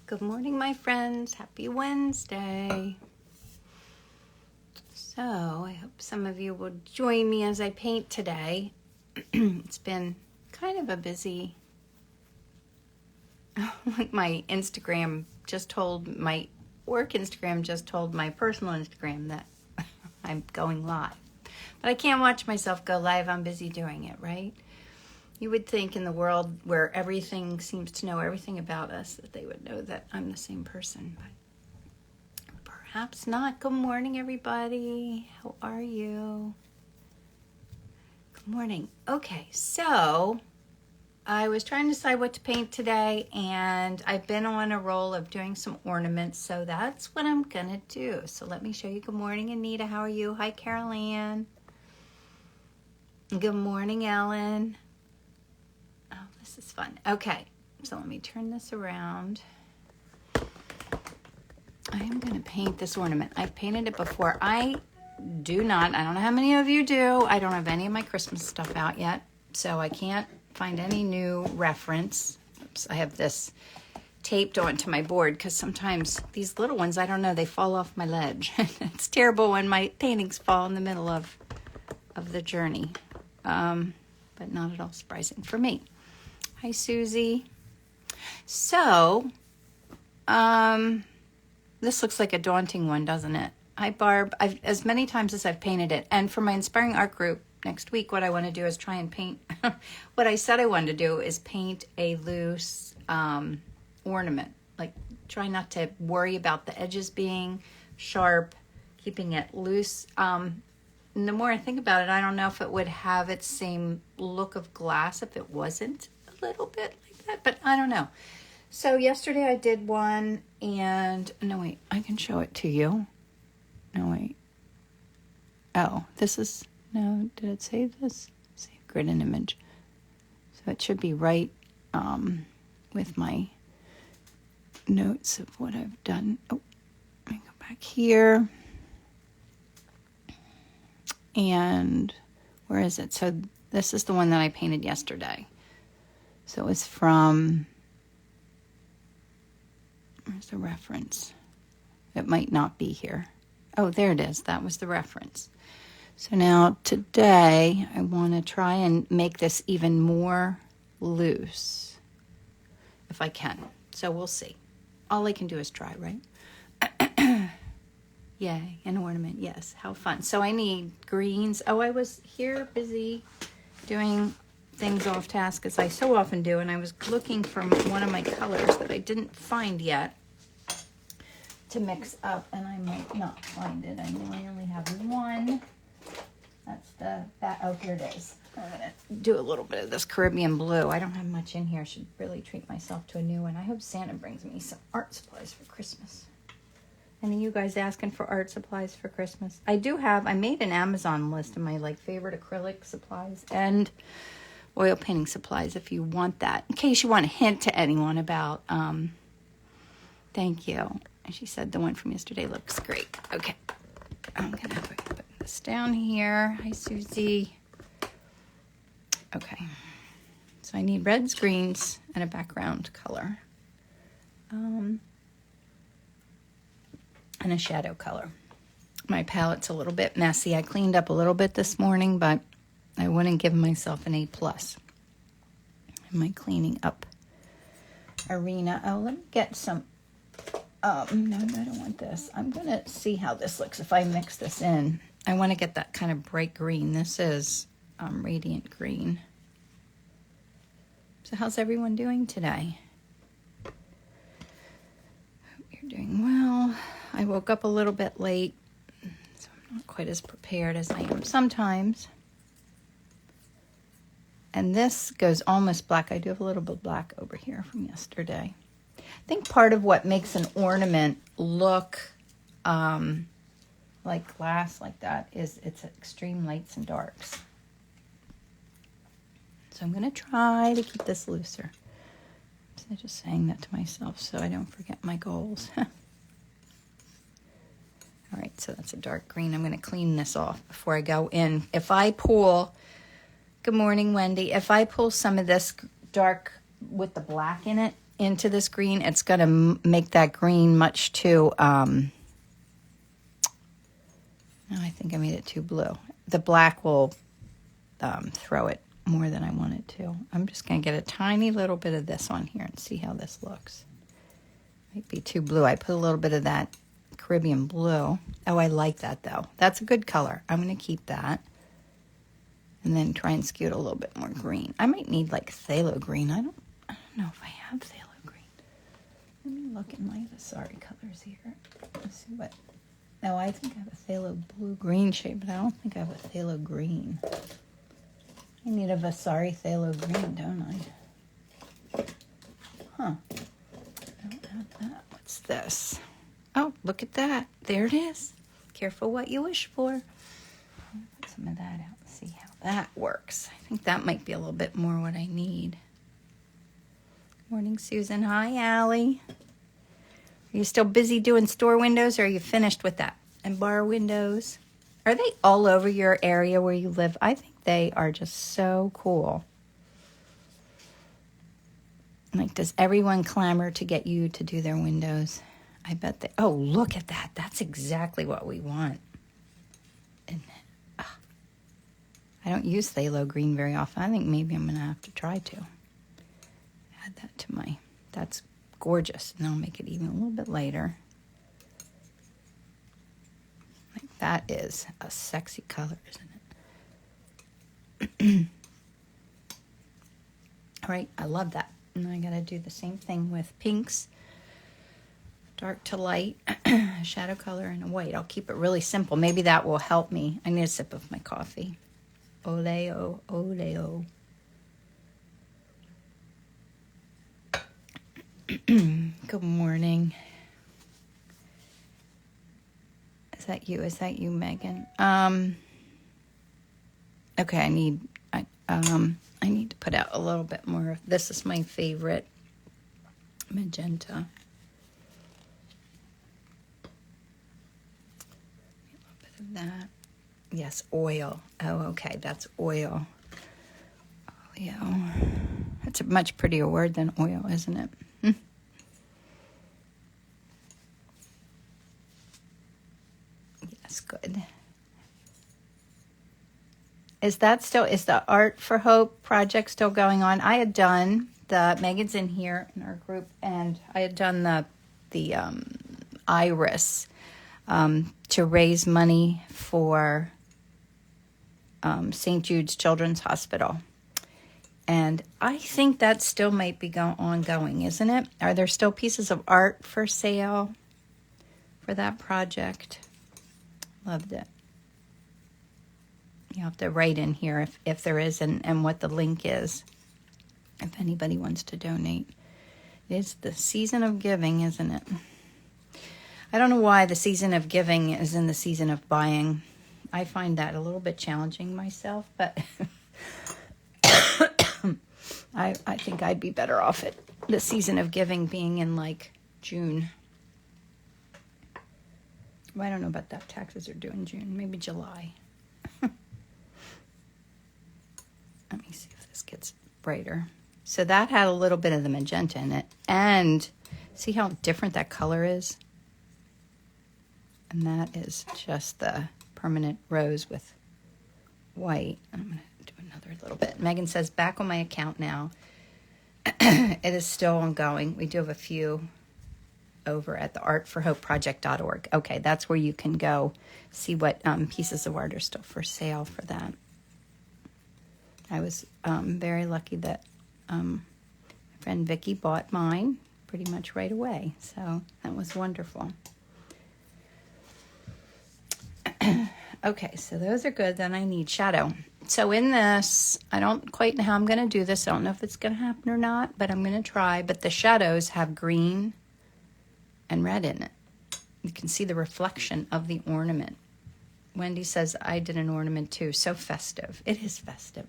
Good morning, my friends. Happy Wednesday. So, I hope some of you will join me as I paint today. It's been kind of a busy, my Instagram just told, my work Instagram just told my personal Instagram that I'm going live. But I can't watch myself go live. I'm busy doing it, right? You would think in the world where everything seems to know everything about us that they would know that I'm the same person, but perhaps not. Good morning, everybody. How are you? Good morning. Okay, so I was trying to decide what to paint today, and I've been on a roll of doing some ornaments, so that's what I'm going to do. So let me show you. Good morning, Anita. How are you? Hi, Carol Ann. Good morning, Ellen. Oh, this is fun. Okay, so let me turn this around. I am going to paint this ornament. I've painted it before. I don't know how many of you do. I don't have any of my Christmas stuff out yet, so I can't find any new reference. Oops, I have this taped onto my board because sometimes these little ones, I don't know, they fall off my ledge. It's terrible when my paintings fall in the middle of the journey, but not at all surprising for me. Hi, Susie. So, this looks like a daunting one, doesn't it? Hi, Barb. As many times as I've painted it, and for my Inspiring Art group next week, what I want to do is try and paint, what I said I wanted to do is paint a loose ornament. Like, try not to worry about the edges being sharp, keeping it loose. And the more I think about it, I don't know if it would have its same look of glass if it wasn't a little bit like that, but I don't know. So yesterday I did one, and no, wait, I can show it to you. No, wait. Oh, this is, no, did it say this? Save grid and image. So it should be right with my notes of what I've done. Oh, let me go back here. And where is it? So this is the one that I painted yesterday. So it's from, where's the reference? It might not be here. Oh, there it is. That was the reference. So now today I want to try and make this even more loose if I can. So we'll see. All I can do is try, right? Yay, an ornament, yes, how fun. So I need greens. Oh, I was here busy doing things off task as I so often do, and I was looking for one of my colors that I didn't find yet to mix up, and I might not find it. I know I only have one. That's oh, here it is. I'm gonna do a little bit of this Caribbean blue. I don't have much in here. I should really treat myself to a new one. I hope Santa brings me some art supplies for Christmas. Any of you guys asking for art supplies for Christmas? I made an Amazon list of my favorite acrylic supplies and oil painting supplies if you want that. In case you want a hint to anyone about, thank you. And she said the one from yesterday looks great. Okay. I'm going to have to put this down here. Hi, Susie. Okay. So I need reds, greens, and a background color. And a shadow color. My palette's a little bit messy. I cleaned up a little bit this morning, but I wouldn't give myself an A+ in my cleaning up arena. Oh, let me get some, no, I don't want this. I'm going to see how this looks if I mix this in. I want to get that kind of bright green. This is radiant green. So how's everyone doing today? Hope you're doing well. I woke up a little bit late, so I'm not quite as prepared as I am sometimes. And this goes almost black. I do have a little bit of black over here from yesterday. I think part of what makes an ornament look like glass like that is its extreme lights and darks. So I'm going to try to keep this looser. I'm just saying that to myself so I don't forget my goals. All right, so that's a dark green. I'm going to clean this off before I go in. If I pull, good morning, Wendy. If I pull some of this dark with the black in it, into this green, it's going to make that green much too, no, I think I made it too blue. The black will throw it more than I want it to. I'm just going to get a tiny little bit of this on here and see how this looks. Might be too blue. I put a little bit of that Caribbean blue. Oh, I like that though. That's a good color. I'm going to keep that. And then try and skew it a little bit more green. I might need like phthalo green. I don't know if I have phthalo green. Let me look at my Vasari colors here. Let's see what. No, I think I have a phthalo blue-green shade, but I don't think I have a phthalo green. I need a Vasari phthalo green, don't I? Huh. I don't have that. What's this? Oh, look at that. There it is. Careful what you wish for. I'll put some of that out and see how that works. I think that might be a little bit more what I need. Morning, Susan. Hi, Allie. Are you still busy doing store windows, or are you finished with that? And bar windows? Are they all over your area where you live? I think they are just so cool. Like, does everyone clamor to get you to do their windows? I bet they... Oh, look at that. That's exactly what we want. And I don't use phthalo green very often. I think maybe I'm going to have to try to. Add that to my... That's gorgeous. And I'll make it even a little bit lighter. Like, that is a sexy color, isn't it? All right, I love that. And I got to do the same thing with pinks. Dark to light, shadow color, and a white. I'll keep it really simple. Maybe that will help me. I need a sip of my coffee. Ole-o, ole-o. Good morning. Is that you? Is that you, Megan? Okay, I need to put out a little bit more. This is my favorite magenta. A little bit of that. Yes, oil. Oh, okay, that's oil. Oil. That's a much prettier word than oil, isn't it? Yes, good. Is the Art for Hope project still going on? I had done Megan's in here in our group, and I had done the iris to raise money for St. Jude's Children's Hospital. And I think that still might be ongoing, isn't it? Are there still pieces of art for sale for that project? Loved it. You have to write in here if there is and what the link is, if anybody wants to donate. It's the season of giving, isn't it? I don't know why the season of giving is in the season of buying. I find that a little bit challenging myself, but I think I'd be better off at the season of giving being in like June. Well, I don't know about that. Taxes are due in June. Maybe July. Let me see if this gets brighter. So that had a little bit of the magenta in it. And see how different that color is? And that is just the permanent rose with white. I'm going to do another little bit. Megan says, back on my account now. It is still ongoing. We do have a few over at the artforhopeproject.org. Okay, that's where you can go see what pieces of art are still for sale for that. I was very lucky that my friend Vicky bought mine pretty much right away. So that was wonderful. Okay, so those are good. Then I need shadow. So in this, I don't quite know how I'm going to do this. I don't know if it's going to happen or not, but I'm going to try. But the shadows have green and red in it. You can see the reflection of the ornament. Wendy says, I did an ornament too. So festive. It is festive.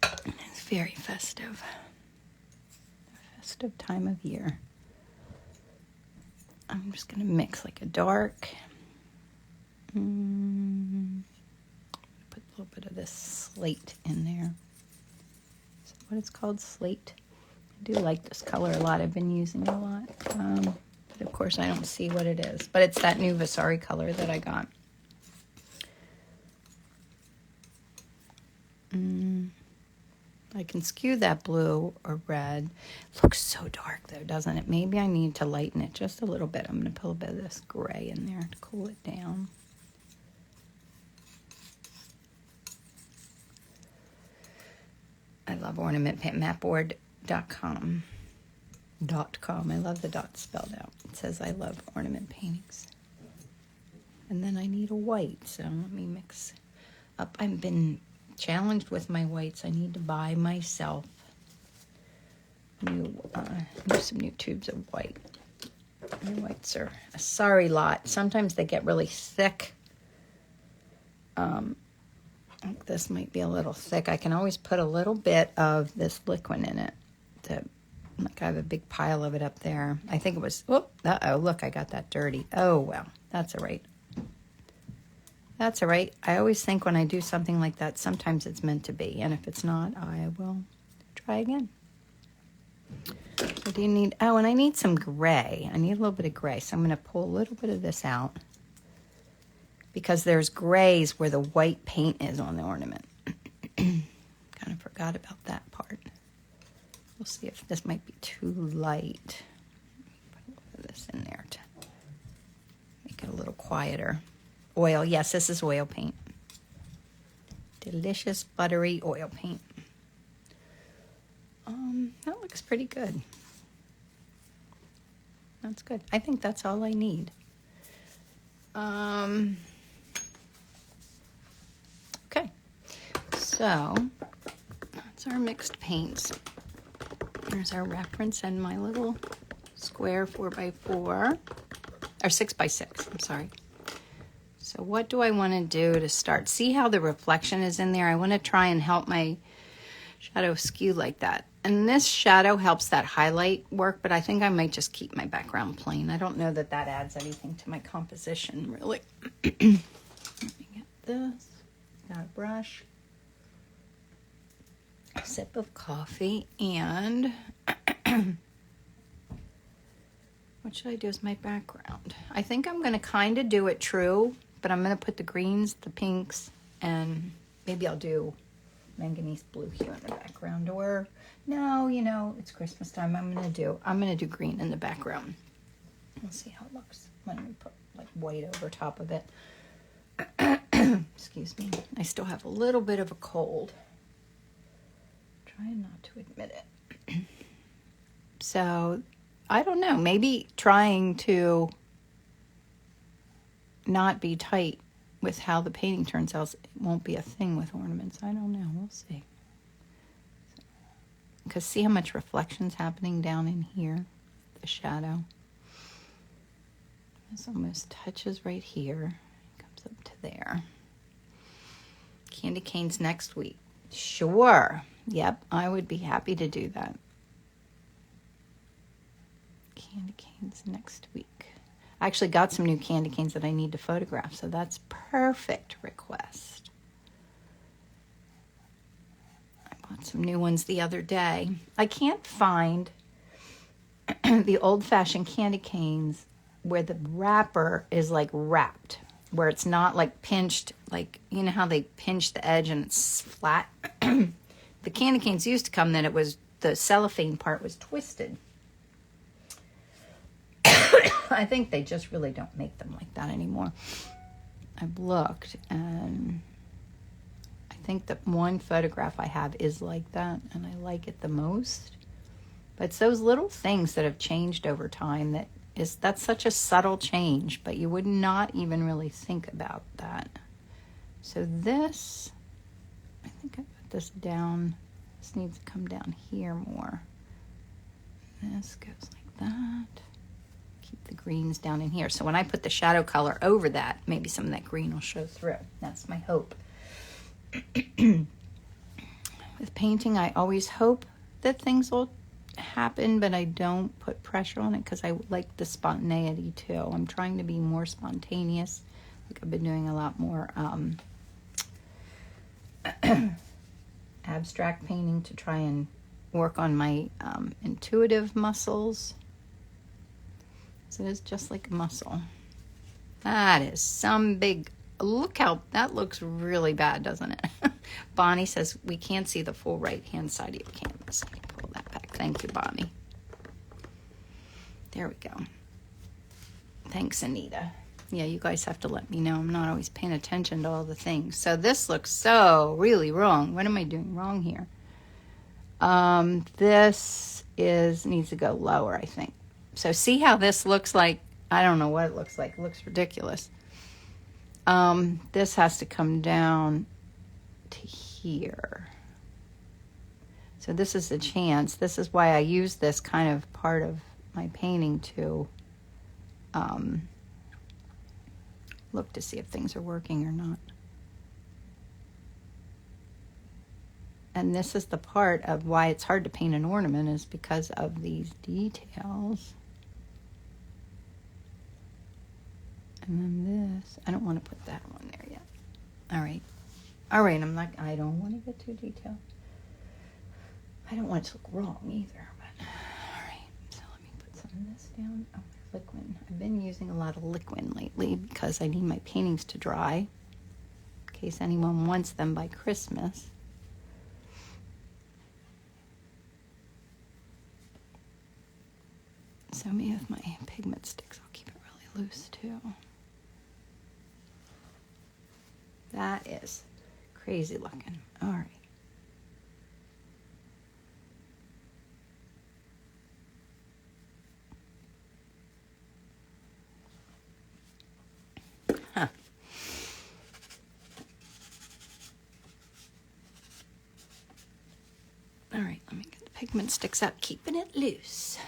It's very festive. Festive time of year. I'm just going to mix like a dark. Put a little bit of this slate in there. Is that what it's called? Slate? I do like this color a lot. I've been using it a lot. But of course, I don't see what it is. But it's that new Vasari color that I got. I can skew that blue or red. Looks so dark though, doesn't it? Maybe I need to lighten it just a little bit. I'm going to put a little bit of this gray in there to cool it down. I love Ornament Paint, mapboard.com. .com. I love the dot spelled out. It says I love ornament paintings. And then I need a white, so let me mix up. I've been challenged with my whites. I need to buy myself some new tubes of white. My whites are a sorry lot. Sometimes they get really thick. This might be a little thick. I can always put a little bit of this liquid in it. Like I have a big pile of it up there. I think it was, oh, look, I got that dirty. Oh, well, that's all right. That's all right. I always think when I do something like that, sometimes it's meant to be. And if it's not, I will try again. So do you need, oh, and I need some gray. I need a little bit of gray. So I'm going to pull a little bit of this out. Because there's grays where the white paint is on the ornament. Kind of forgot about that part. We'll see if this might be too light. Put a little bit of this in there to make it a little quieter. Oil, yes, this is oil paint. Delicious buttery oil paint. That looks pretty good. That's good. I think that's all I need. Okay, so that's our mixed paints. There's our reference and my little square 4x4, or 6x6, I'm sorry. So what do I want to do to start? See how the reflection is in there? I want to try and help my shadow skew like that. And this shadow helps that highlight work, but I think I might just keep my background plain. I don't know that that adds anything to my composition, really. Let me get this. Got a brush. A sip of coffee, and what should I do as my background? I think I'm going to kind of do it true, but I'm going to put the greens, the pinks, and maybe I'll do manganese blue hue in the background. Or no, you know, it's Christmas time. I'm going to do green in the background. We'll see how it looks when we put like white over top of it. Excuse me. I still have a little bit of a cold. Trying not to admit it. So, I don't know. Maybe trying to not be tight with how the painting turns out, it won't be a thing with ornaments. I don't know. We'll see. Because see how much reflection's happening down in here? The shadow. This almost touches right here. Comes up to there. Candy canes next week. Sure. Yep, I would be happy to do that. Candy canes next week. I actually got some new candy canes that I need to photograph, so that's perfect request. I bought some new ones the other day. I can't find the old-fashioned candy canes where the wrapper is like wrapped, where it's not like pinched, like, you know how they pinch the edge and it's flat? The candy canes used to come that it was, the cellophane part was twisted. I think they just really don't make them like that anymore. I've looked, and I think the one photograph I have is like that, and I like it the most. But it's those little things that have changed over time that's such a subtle change, but you would not even really think about that. So this, I think I put this down. This needs to come down here more. This goes like that. Keep the greens down in here. So when I put the shadow color over that, maybe some of that green will show through. That's my hope. With painting, I always hope that things will happen, but I don't put pressure on it because I like the spontaneity too. I'm trying to be more spontaneous. Like I've been doing a lot more abstract painting to try and work on my intuitive muscles. So it is just like a muscle. That is some big, look how, that looks really bad, doesn't it? Bonnie says, we can't see the full right-hand side of your canvas. Let me pull that back. Thank you, Bonnie. There we go. Thanks, Anita. Yeah, you guys have to let me know. I'm not always paying attention to all the things. So this looks so really wrong. What am I doing wrong here? This needs to go lower, I think. So see how this looks like? I don't know what it looks like. It looks ridiculous. This has to come down to here. So this is a chance. This is why I use this kind of part of my painting to look to see if things are working or not. And this is the part of why it's hard to paint an ornament, is because of these details. And then this, I don't want to put that one there yet. All right. All right, I don't want to get too detailed. I don't want it to look wrong either, but all right. So let me put some of this down. Oh, liquid. I've been using a lot of liquid lately because I need my paintings to dry in case anyone wants them by Christmas. So me with my pigment sticks, I'll keep it really loose too. That is crazy looking. All right. Huh. All right, let me get the pigment sticks out, keeping it loose.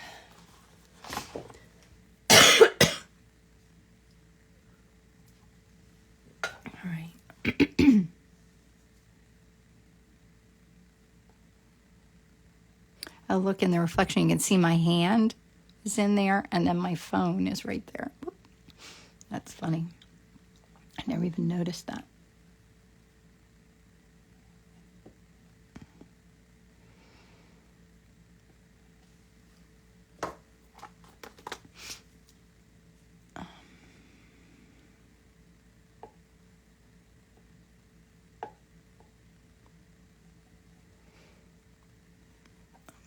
All right. Oh, look in the reflection, you can see my hand is in there, and then my phone is right there. Whoop. That's funny. I never even noticed that.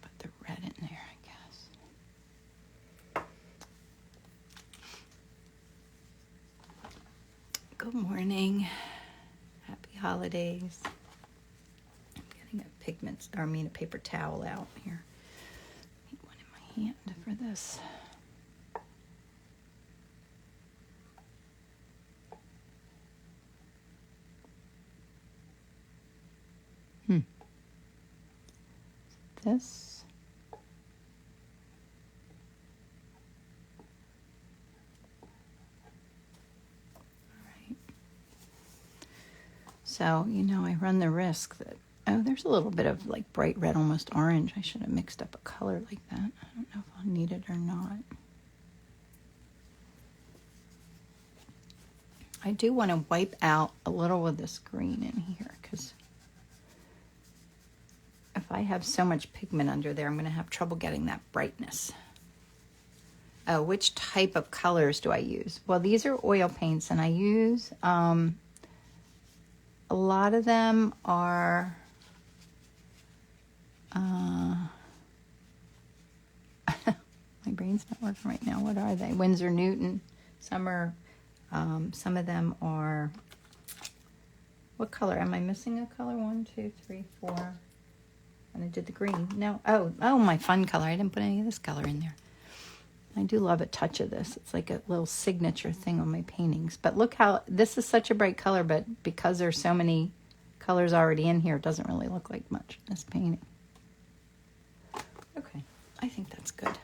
Put the red in there, I guess. Good morning. Happy holidays. I'm getting a paper towel out here. I need one in my hand for this. This. So, I run the risk that, there's a little bit of like bright red, almost orange. I should have mixed up a color like that. I don't know if I'll need it or not. I do want to wipe out a little of this green in here, because if I have so much pigment under there, I'm going to have trouble getting that brightness. Oh, which type of colors do I use? Well, these are oil paints, and I use... a lot of them are my brain's not working right now. What are they? Winsor Newton. Some are, some of them are, what color? Am I missing a color? 1, 2, 3, 4. And I did the green. No. Oh, my fun color. I didn't put any of this color in there. I do love a touch of this. It's like a little signature thing on my paintings. But look how, this is such a bright color, but because there's so many colors already in here, it doesn't really look like much in this painting. Okay, I think that's good.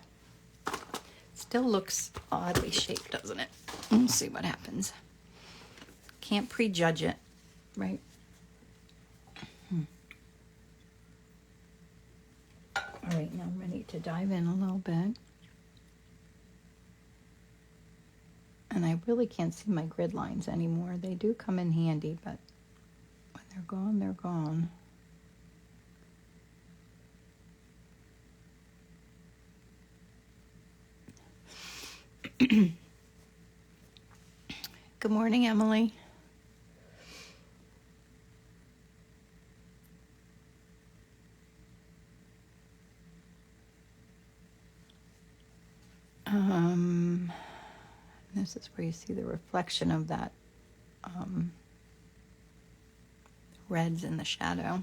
Still looks oddly shaped, doesn't it? We'll see what happens. Can't prejudge it, right? All right, now I'm ready to dive in a little bit. And I really can't see my grid lines anymore. They do come in handy, but when they're gone, they're gone. Good morning, Emily. This is where you see the reflection of that reds in the shadow.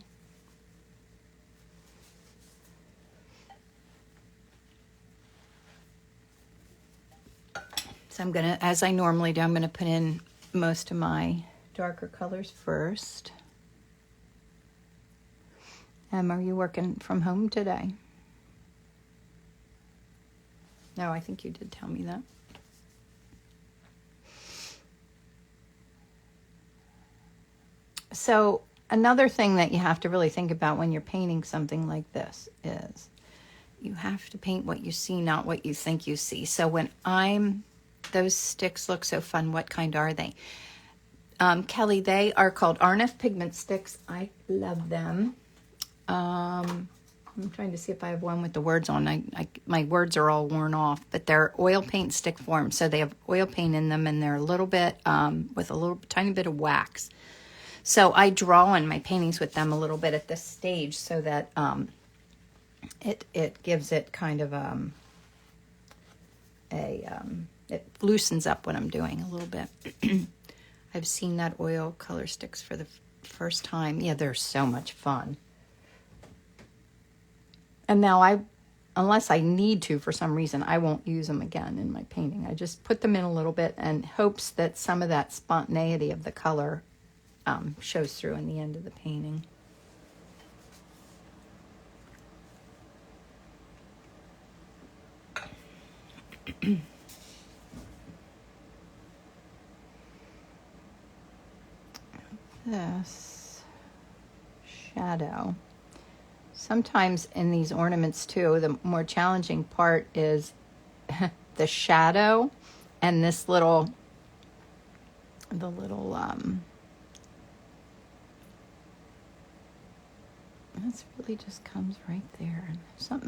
So I'm gonna, as I normally do, I'm gonna put in most of my darker colors first. Are you working from home today? No, I think you did tell me that. So another thing that you have to really think about when you're painting something like this is you have to paint what you see, not what you think you see. So when those sticks look so fun. What kind are they? Kelly, they are called Arnif pigment sticks. I love them. I'm trying to see if I have one with the words on. My words are all worn off, but they're oil paint stick form. So they have oil paint in them, and they're a little bit with a little tiny bit of wax. So I draw on my paintings with them a little bit at this stage, so that it gives it kind of it loosens up what I'm doing a little bit. I've seen that oil color sticks for the first time. Yeah, they're so much fun. And now unless I need to for some reason, I won't use them again in my painting. I just put them in a little bit in hopes that some of that spontaneity of the color shows through in the end of the painting. This shadow. Sometimes in these ornaments too, the more challenging part is the shadow and this this really just comes right there.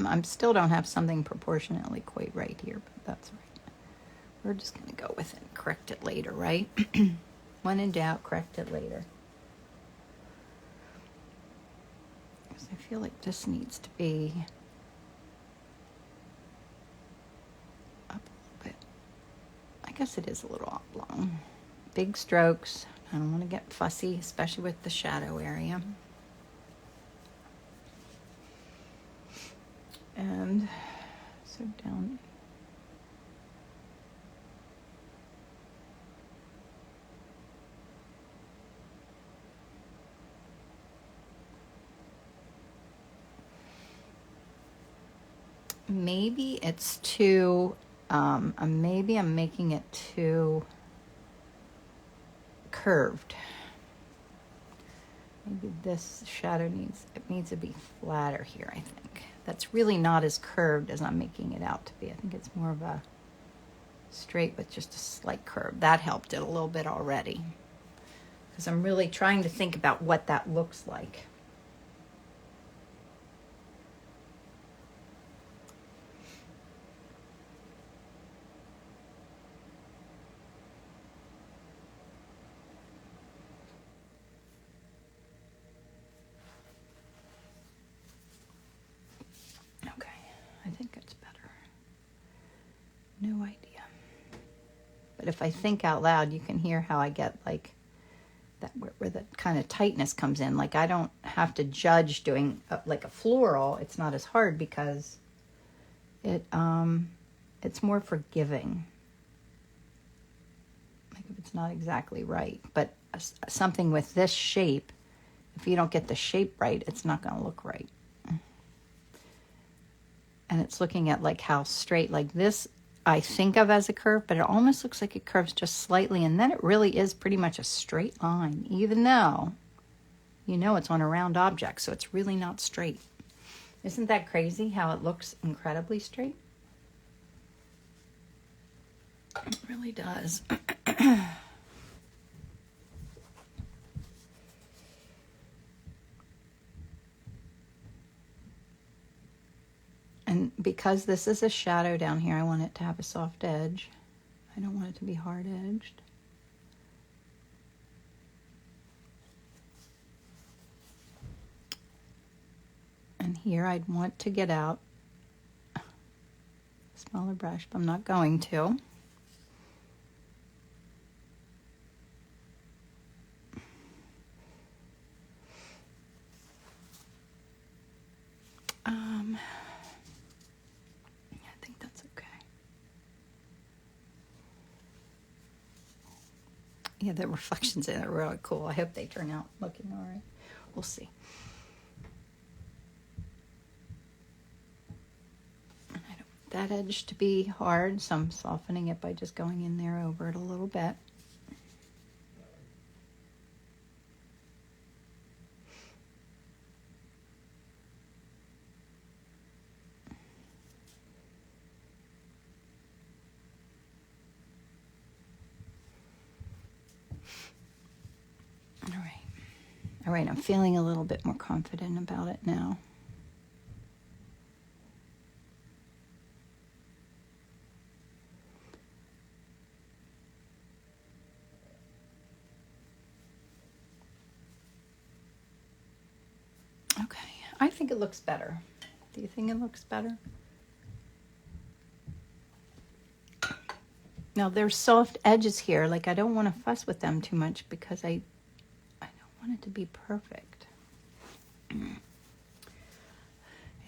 I still don't have something proportionately quite right here, but that's right. We're just gonna go with it and correct it later, right? When in doubt, correct it later. I feel like this needs to be up a little bit. I guess it is a little oblong. Big strokes. I don't want to get fussy, especially with the shadow area. And so down. Maybe it's too, maybe I'm making it too curved. Maybe this shadow needs to be flatter here, I think. That's really not as curved as I'm making it out to be. I think it's more of a straight with just a slight curve. That helped it a little bit already, because I'm really trying to think about what that looks like. I think it's better. No idea. But if I think out loud, you can hear how I get like that, where the kind of tightness comes in. Like I don't have to judge doing like a floral. It's not as hard because it's more forgiving. Like if it's not exactly right. But something with this shape, if you don't get the shape right, it's not going to look right. And it's looking at like how straight, like this I think of as a curve, but it almost looks like it curves just slightly, and then it really is pretty much a straight line, even though you know it's on a round object, so it's really not straight. Isn't that crazy how it looks incredibly straight? It really does. And because this is a shadow down here, I want it to have a soft edge. I don't want it to be hard-edged. And here I'd want to get out a smaller brush, but I'm not going to. I think that's okay. Yeah, the reflections in it are really cool. I hope they turn out looking all right. We'll see. And I don't want that edge to be hard, so I'm softening it by just going in there over it a little bit. All right, I'm feeling a little bit more confident about it now. Okay, I think it looks better. Do you think it looks better? Now there's soft edges here, like I don't want to fuss with them too much because I don't want it to be perfect.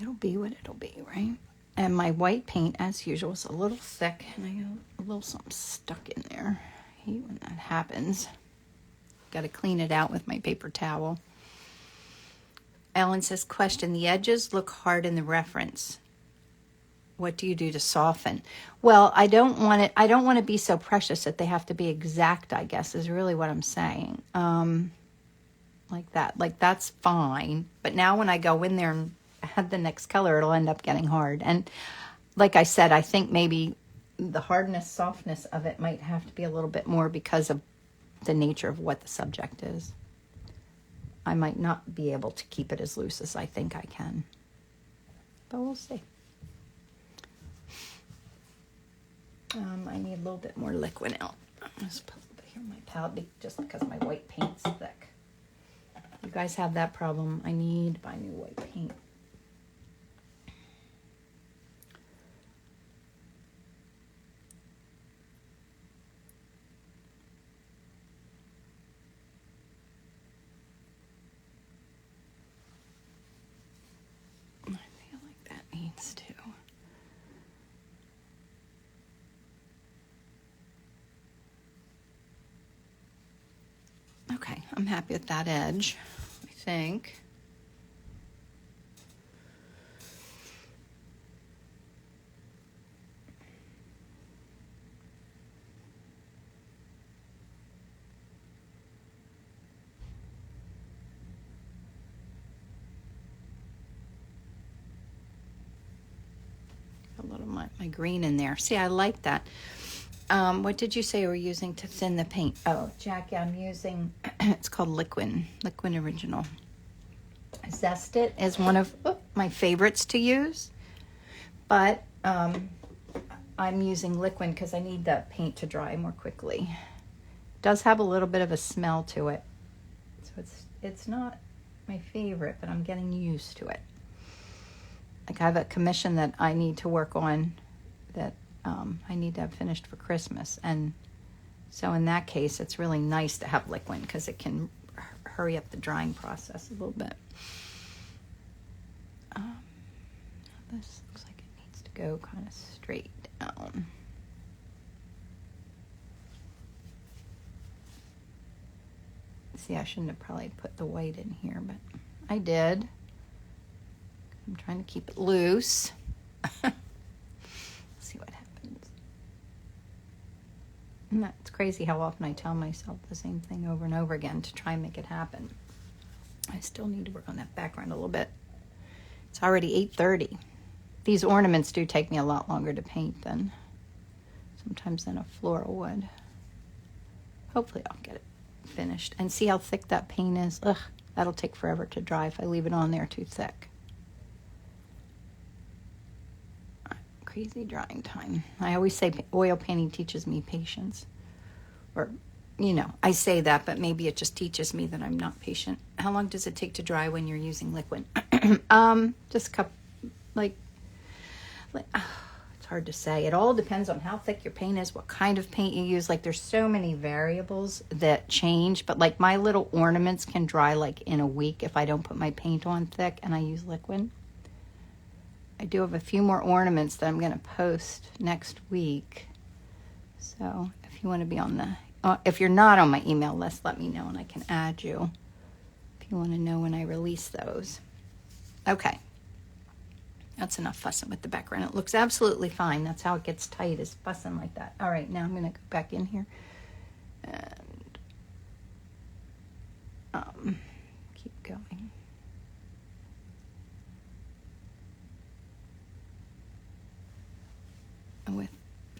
It'll be what it'll be, right? And my white paint, as usual, is a little thick, and I got a little something stuck in there. I hate when that happens. Got to clean it out with my paper towel. Ellen says, question, the edges look hard in the reference. What do you do to soften? Well, I don't want to be so precious that they have to be exact, I guess, is really what I'm saying. Like that. Like, that's fine. But now when I go in there and add the next color, it'll end up getting hard. And like I said, I think maybe the hardness, softness of it might have to be a little bit more because of the nature of what the subject is. I might not be able to keep it as loose as I think I can. But we'll see. I need a little bit more liquid out. I'm going to put a little bit here in my palette just because my white paint's thick. You guys have that problem. I need to buy new white paint. I feel like that needs to. Okay, I'm happy with that edge, I think. A little of my green in there. See, I like that. What did you say you were using to thin the paint? Oh, Jackie, I'm using, it's called Liquid Original. Zest It is one of my favorites to use, but I'm using Liquid because I need the paint to dry more quickly. It does have a little bit of a smell to it, so it's not my favorite, but I'm getting used to it. Like I have a commission that I need to work on that I need to have finished for Christmas, and so in that case it's really nice to have Liquid because it can hurry up the drying process a little bit. This looks like it needs to go kind of straight down. See, I shouldn't have probably put the white in here, but I did. I'm trying to keep it loose. See what happens. And that's crazy how often I tell myself the same thing over and over again to try and make it happen. I still need to work on that background a little bit. It's already 8:30. These ornaments do take me a lot longer to paint than sometimes than a floral would. Hopefully I'll get it finished. And see how thick that paint is? Ugh, that'll take forever to dry if I leave it on there too thick. crazy drying time. I always say oil painting teaches me patience. Or, you know, I say that, but maybe it just teaches me that I'm not patient. How long does it take to dry when you're using liquid? Just a couple, like it's hard to say. It all depends on how thick your paint is, what kind of paint you use. Like, there's so many variables that change, but like my little ornaments can dry like in a week if I don't put my paint on thick and I use liquid. I do have a few more ornaments that I'm going to post next week. So if you want to be on the, if you're not on my email list, let me know and I can add you if you want to know when I release those. Okay. That's enough fussing with the background. It looks absolutely fine. That's how it gets tight, is fussing like that. All right, now I'm going to go back in here and keep going. And with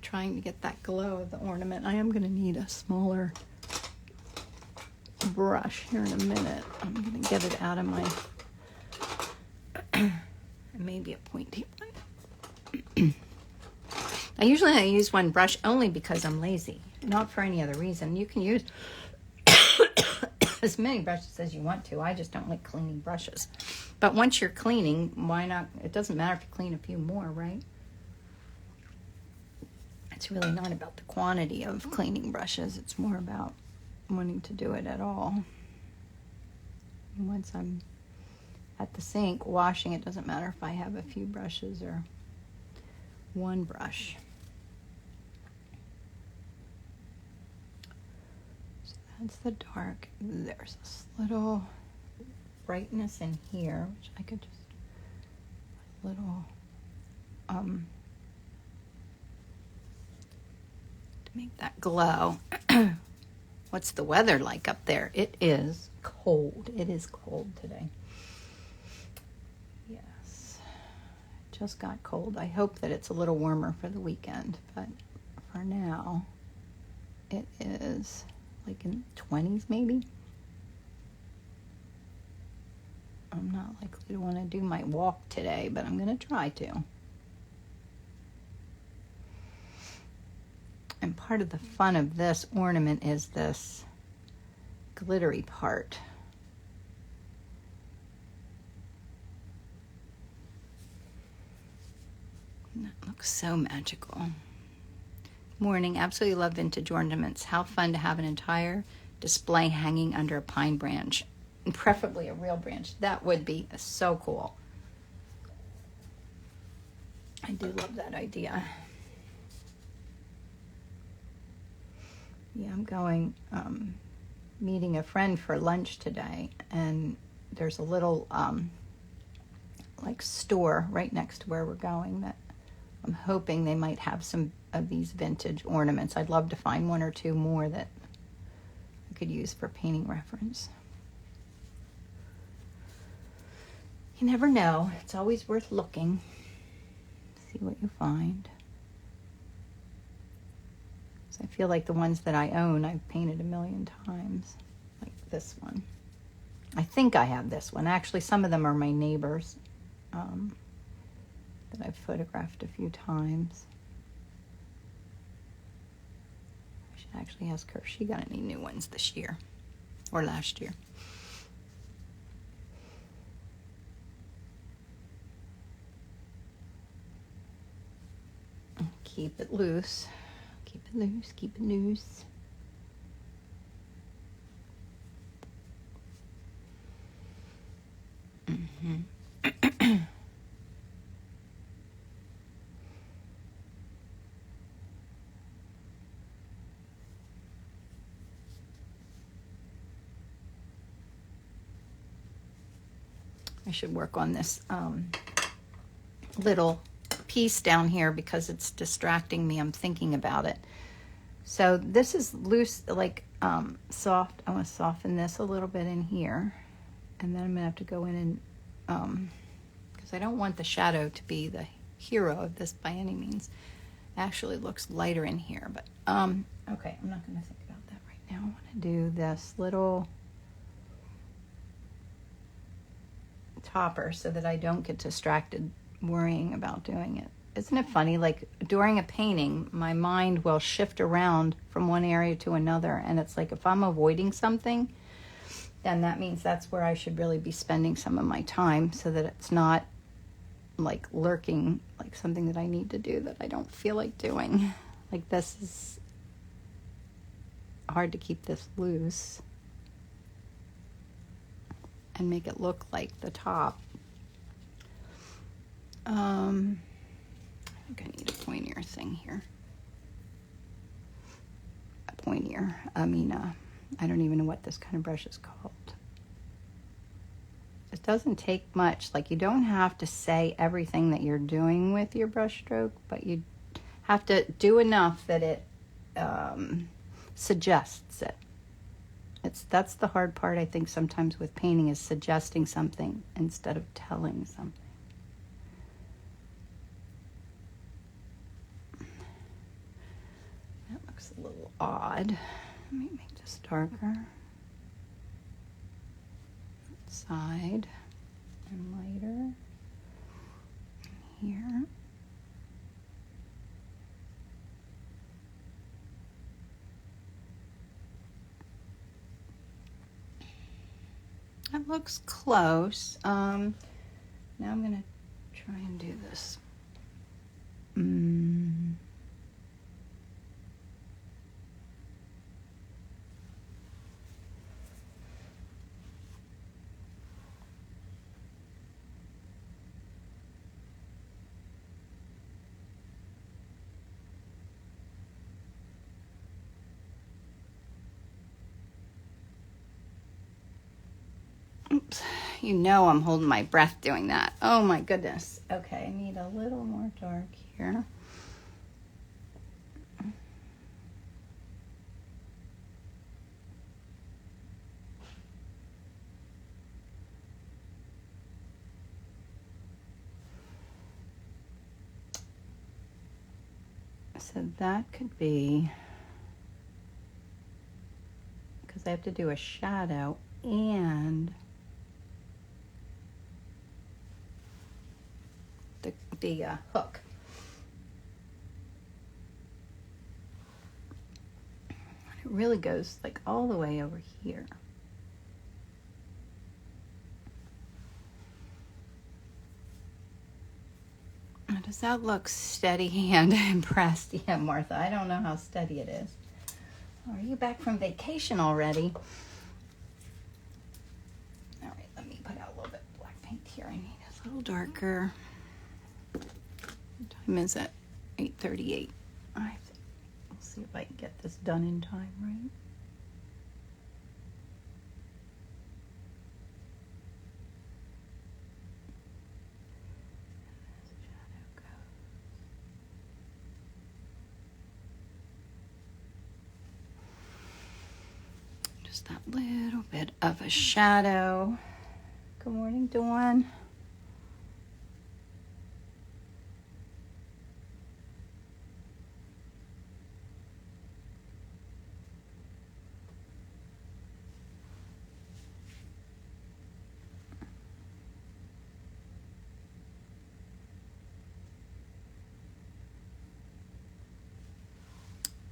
trying to get that glow of the ornament, I am going to need a smaller brush here in a minute. I'm going to get it out of my... maybe a pointy one. I usually use one brush only because I'm lazy, not for any other reason. You can use as many brushes as you want to. I just don't like cleaning brushes. But once you're cleaning, why not? It doesn't matter if you clean a few more, right? It's really not about the quantity of cleaning brushes. It's more about wanting to do it at all. And once I'm at the sink washing, it doesn't matter if I have a few brushes or one brush. So that's the dark. There's this little brightness in here, which I could just put a little to make that glow. What's the weather like up there? It is cold. It is cold today. Just got cold. I hope that it's a little warmer for the weekend, but for now it is like in the 20s maybe. I'm not likely to want to do my walk today, but I'm going to try to. And part of the fun of this ornament is this glittery part. That looks so magical. Morning, absolutely love vintage ornaments. How fun to have an entire display hanging under a pine branch, and preferably a real branch. That would be so cool. I do love that idea. Yeah, I'm going meeting a friend for lunch today, and there's a little like store right next to where we're going that I'm hoping they might have some of these vintage ornaments. I'd love to find one or two more that I could use for painting reference. You never know. It's always worth looking. See what you find. So I feel like the ones that I own, I've painted a million times. Like this one. I think I have this one. Actually, some of them are my neighbors. That I've photographed a few times. I should actually ask her if she got any new ones this year or last year. Keep it loose. Keep it loose. Keep it loose. I should work on this little piece down here because it's distracting me. I'm thinking about it. So this is loose, like soft. I want to soften this a little bit in here. And then I'm going to have to go in and, because I don't want the shadow to be the hero of this by any means. It actually looks lighter in here. But, okay, I'm not going to think about that right now. I want to do this little topper so that I don't get distracted worrying about doing it isn't it funny? Like during a painting, my mind will shift around from one area to another. And it's like if I'm avoiding something, then that means that's where I should really be spending some of my time so that it's not like lurking, like something that I need to do that I don't feel like doing. Like this is hard to keep this loose and make it look like the top. I think I need a pointier thing here. A pointier. I don't even know what this kind of brush is called. It doesn't take much. Like you don't have to say everything that you're doing with your brush stroke, but you have to do enough that it suggests it. That's the hard part, I think, sometimes with painting, is suggesting something instead of telling something. That looks a little odd. Let me make this darker. Side and lighter. Here. That looks close. Now I'm going to try and do this. Oops, you know I'm holding my breath doing that. Oh my goodness. Okay, I need a little more dark here. So that could be, because I have to do a shadow and the hook. It really goes like all the way over here. Does that look steady and impressed? Yeah, Martha, I don't know how steady it is. Oh, are you back from vacation already? All right, let me put out a little bit of black paint here. I need it a little darker. What time is it? 8:38. We'll see if I can get this done in time, right? Just that little bit of a shadow. Good morning, Dawn.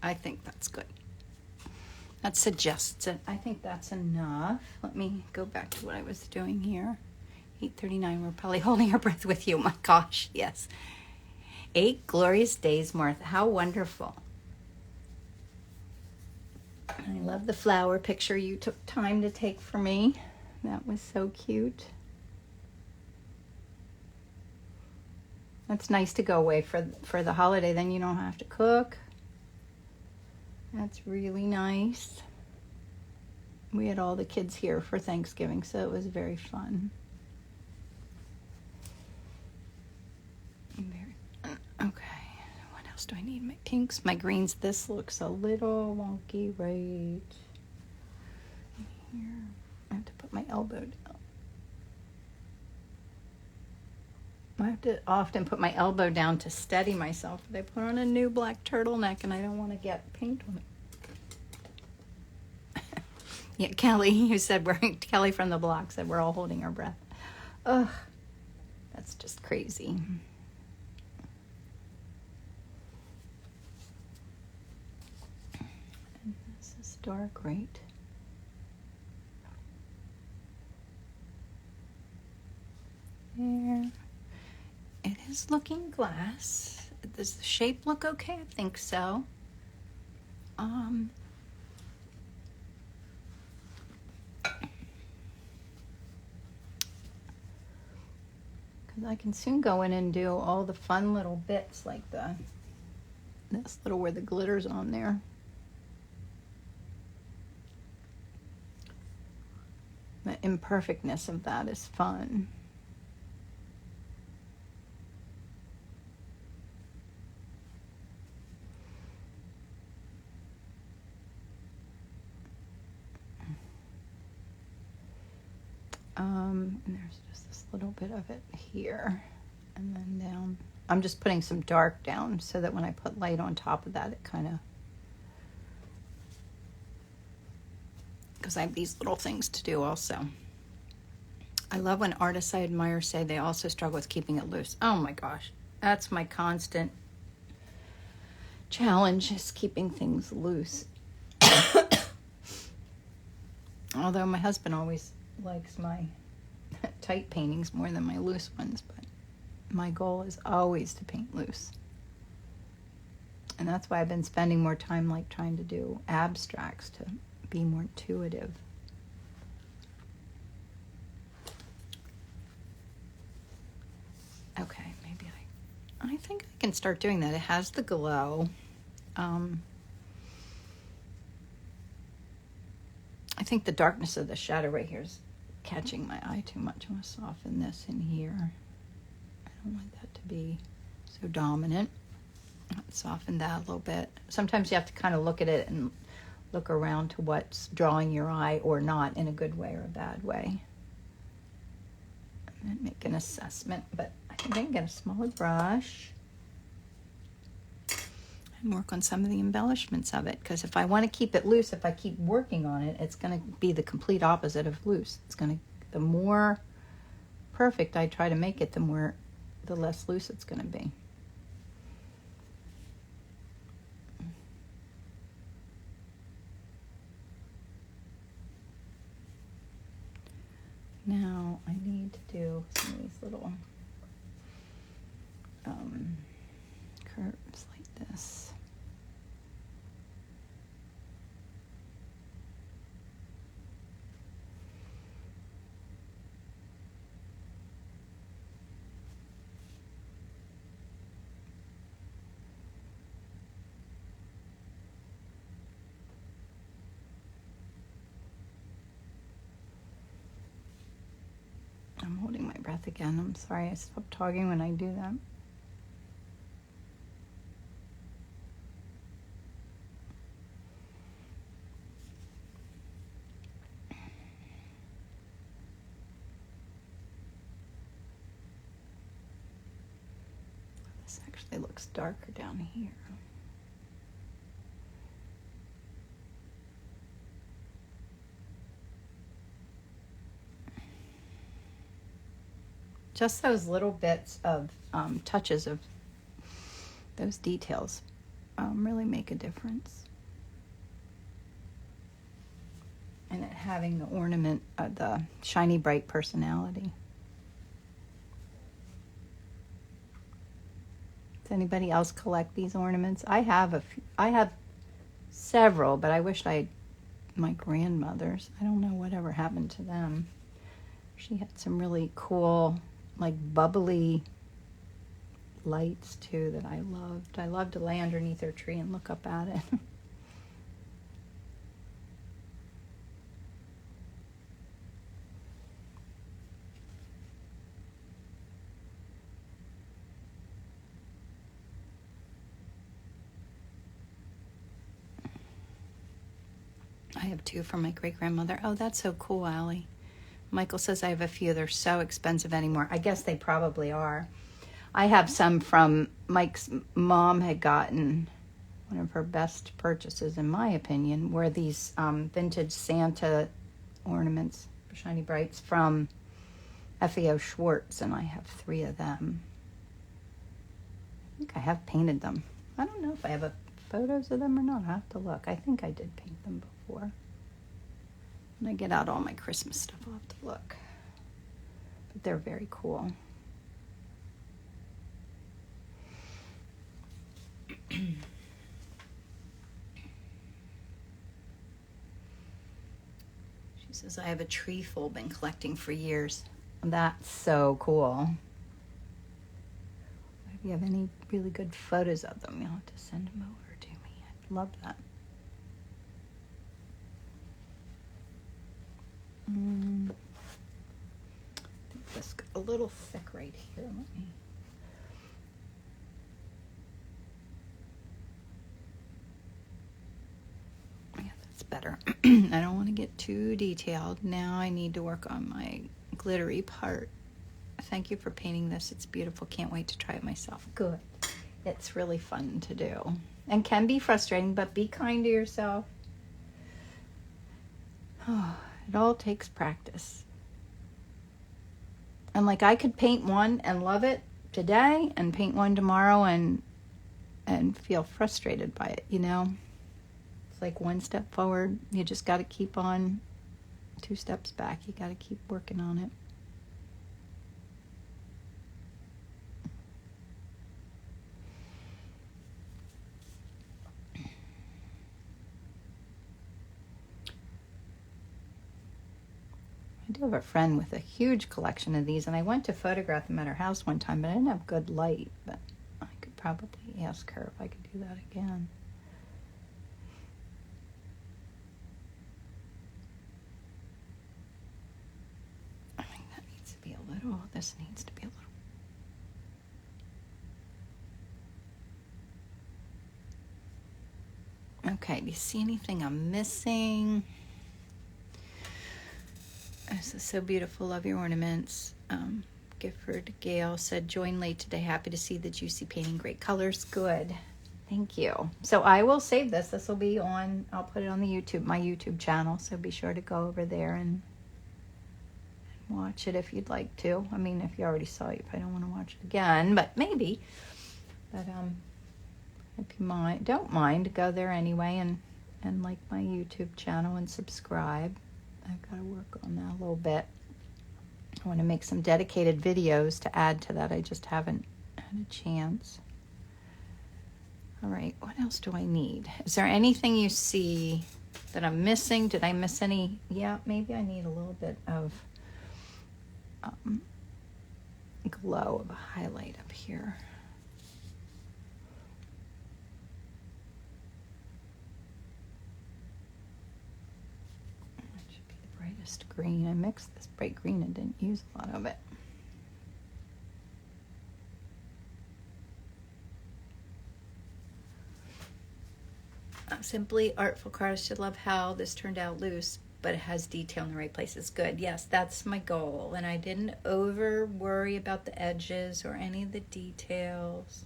I think that's good. That suggests it. I think that's enough. Let me go back to what I was doing here. 8:39, we're probably holding our breath with you. My gosh, yes. 8 glorious days, Martha. How wonderful. I love the flower picture you took time to take for me. That was so cute. That's nice to go away for the holiday. Then you don't have to cook. That's really nice. We had all the kids here for Thanksgiving, so it was very fun. Okay, what else do I need? My pinks, my greens. This looks a little wonky right here. I have to put my elbow down. I have to often put my elbow down to steady myself. I put on a new black turtleneck and I don't want to get paint on it. Yeah, Kelly, you said Kelly from the block said we're all holding our breath. Ugh, that's just crazy. dark, right? There. It is looking glass. Does the shape look okay? I think so. Because I can soon go in and do all the fun little bits like this little where the glitter's on there. The imperfectness of that is fun. And there's just this little bit of it here and then down. I'm just putting some dark down so that when I put light on top of that, it kind of, because I have these little things to do also. I love when artists I admire say they also struggle with keeping it loose. Oh my gosh, that's my constant challenge, is keeping things loose. Although my husband always likes my tight paintings more than my loose ones, but my goal is always to paint loose. And that's why I've been spending more time like trying to do abstracts to be more intuitive. Okay, maybe I think I can start doing that. It has the glow. I think the darkness of the shadow right here is catching my eye too much. I'm going to soften this in here. I don't want that to be so dominant. Soften that a little bit. Sometimes you have to kind of look at it and look around to what's drawing your eye or not, in a good way or a bad way. And then make an assessment, but I think I can get a smaller brush and work on some of the embellishments of it, because if I want to keep it loose, if I keep working on it, it's going to be the complete opposite of loose. It's going to, the more perfect I try to make it, the less loose it's going to be. Now I need to do some of these little curves like this. I'm holding my breath again. I'm sorry, I stop talking when I do that. This actually looks darker down here. Just those little bits of touches of those details really make a difference. And it having the ornament of the shiny, bright personality. Does anybody else collect these ornaments? I have several, but I wished my grandmother's. I don't know whatever happened to them. She had some really cool, like bubbly lights too that I loved. I loved to lay underneath her tree and look up at it. I have two from my great-grandmother. Oh, that's so cool, Allie. Michael says I have a few. They're so expensive anymore. I guess they probably are. I have some from Mike's mom had gotten. One of her best purchases, in my opinion, were these vintage Santa ornaments, shiny brights, from FEO Schwartz, and I have 3 of them. I think I have painted them. I don't know if I have photos of them or not. I have to look. I think I did paint them before. before. When I get out all my Christmas stuff, I'll have to look. But they're very cool. She says, I have a tree full, been collecting for years. That's so cool. If you have any really good photos of them, you'll have to send them over to me. I'd love that. I think this got a little thick right here. Let me. Yeah, that's better. I don't want to get too detailed. Now I need to work on my glittery part. Thank you for painting this. It's beautiful. Can't wait to try it myself. Good. It's really fun to do and can be frustrating, but be kind to yourself. Oh, it all takes practice. And like I could paint one and love it today and paint one tomorrow and feel frustrated by it, you know? It's like one step forward. You just got to keep on 2 steps back. You got to keep working on it. I do have a friend with a huge collection of these, and I went to photograph them at her house one time, but I didn't have good light. But I could probably ask her if I could do that again. I think that needs to be a little, this needs to be a little. Okay, do you see anything I'm missing? This is so beautiful. Love your ornaments. Gifford Gale said, join late today. Happy to see the juicy painting. Great colors. Good. Thank you. So I will save this. This will be on, I'll put it on the YouTube, my YouTube channel. So be sure to go over there and watch it if you'd like to. I mean, if you already saw it, if I don't want to watch it again, but maybe. But if you don't mind, go there anyway and like my YouTube channel and subscribe. I've got to work on that a little bit. I want to make some dedicated videos to add to that. I just haven't had a chance. All right, what else do I need? Is there anything you see that I'm missing? Did I miss any? Yeah, maybe I need a little bit of glow of a highlight up here. Brightest green. I mixed this bright green and didn't use a lot of it. Simply artful cards should love how this turned out loose, but it has detail in the right places. Good. Yes, that's my goal. And I didn't over worry about the edges or any of the details.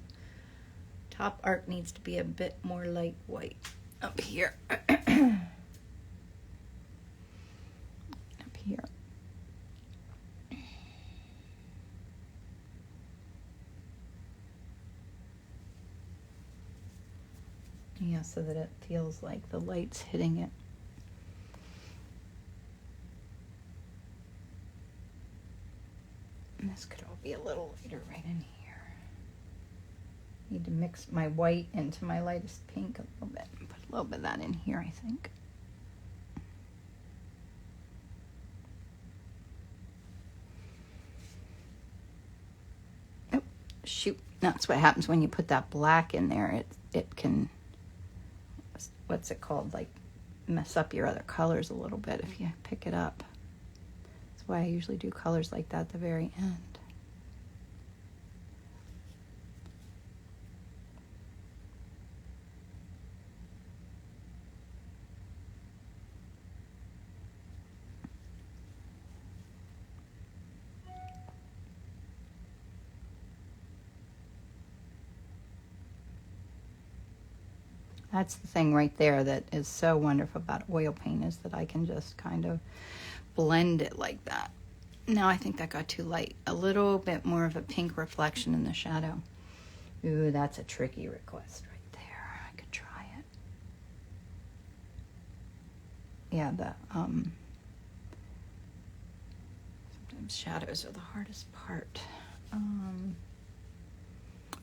Top art needs to be a bit more light white up here. Here. Yeah, so that it feels like the light's hitting it. And this could all be a little lighter right in here. Need to mix my white into my lightest pink a little bit. Put a little bit of that in here, I think. Shoot, that's what happens when you put that black in there. It can, what's it called, like mess up your other colors a little bit if you pick it up. That's why I usually do colors like that at the very end. That's the thing right there that is so wonderful about oil paint, is that I can just kind of blend it like that. Now I think that got too light. A little bit more of a pink reflection in the shadow. Ooh, that's a tricky request right there. I could try it. yeah, sometimes shadows are the hardest part.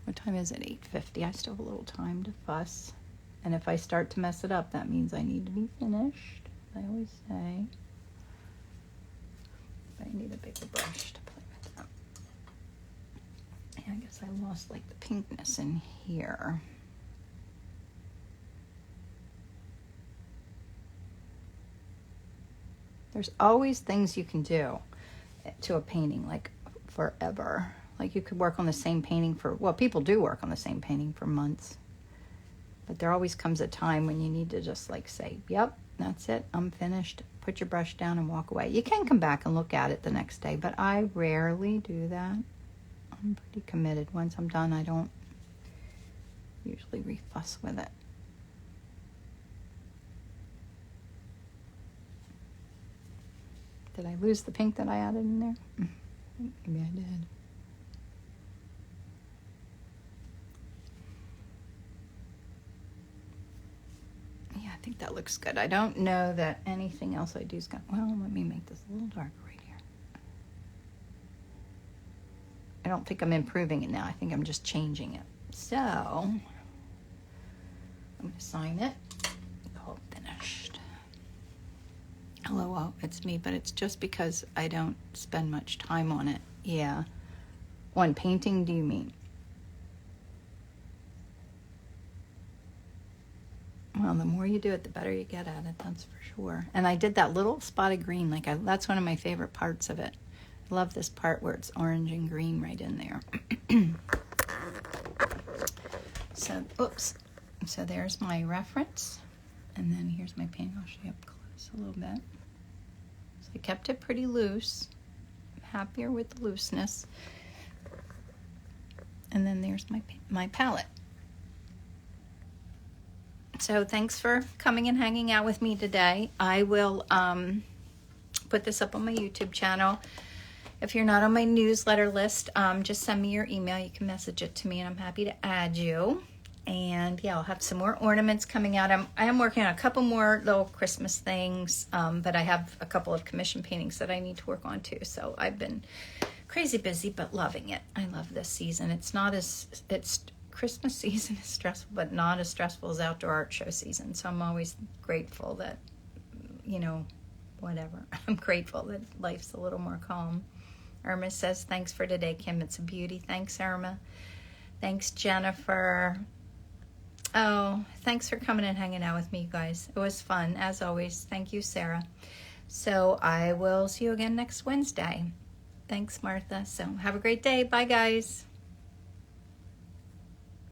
What time is it? 8:50. I still have a little time to fuss. And if I start to mess it up, that means I need to be finished. I always say. But I need a bigger brush to play with them. And I guess I lost like the pinkness in here. There's always things you can do to a painting, like forever. Like you could work on the same painting for, well, people do work on the same painting for months. But there always comes a time when you need to just like say, yep, that's it, I'm finished. Put your brush down and walk away. You can come back and look at it the next day, but I rarely do that. I'm pretty committed. Once I'm done, I don't usually refuss with it. Did I lose the pink that I added in there? Maybe I did. Yeah, I think that looks good. I don't know that anything else I do is going to... Well, let me make this a little darker right here. I don't think I'm improving it now. I think I'm just changing it. So, I'm going to sign it. All finished. Hello, it's me, but it's just because I don't spend much time on it. Yeah. On painting, do you mean? Well, the more you do it, the better you get at it, that's for sure. And I did that little spot of green. That's one of my favorite parts of it. I love this part where it's orange and green right in there. So, oops. So there's my reference. And then here's my paint. I'll show you up close a little bit. So I kept it pretty loose. I'm happier with the looseness. And then there's my palette. So thanks for coming and hanging out with me today. I will put this up on my YouTube channel. If you're not on my newsletter list, just send me your email. You can message it to me and I'm happy to add you. And yeah, I'll have some more ornaments coming out. I am working on a couple more little Christmas things, but I have a couple of commission paintings that I need to work on too. So I've been crazy busy, but loving it. I love this season. It's Christmas season is stressful, but not as stressful as outdoor art show season. So I'm always grateful that, whatever. I'm grateful that life's a little more calm. Irma says, thanks for today, Kim. It's a beauty. Thanks, Irma. Thanks, Jennifer. Oh, thanks for coming and hanging out with me, you guys. It was fun, as always. Thank you, Sarah. So I will see you again next Wednesday. Thanks, Martha. So have a great day. Bye, guys.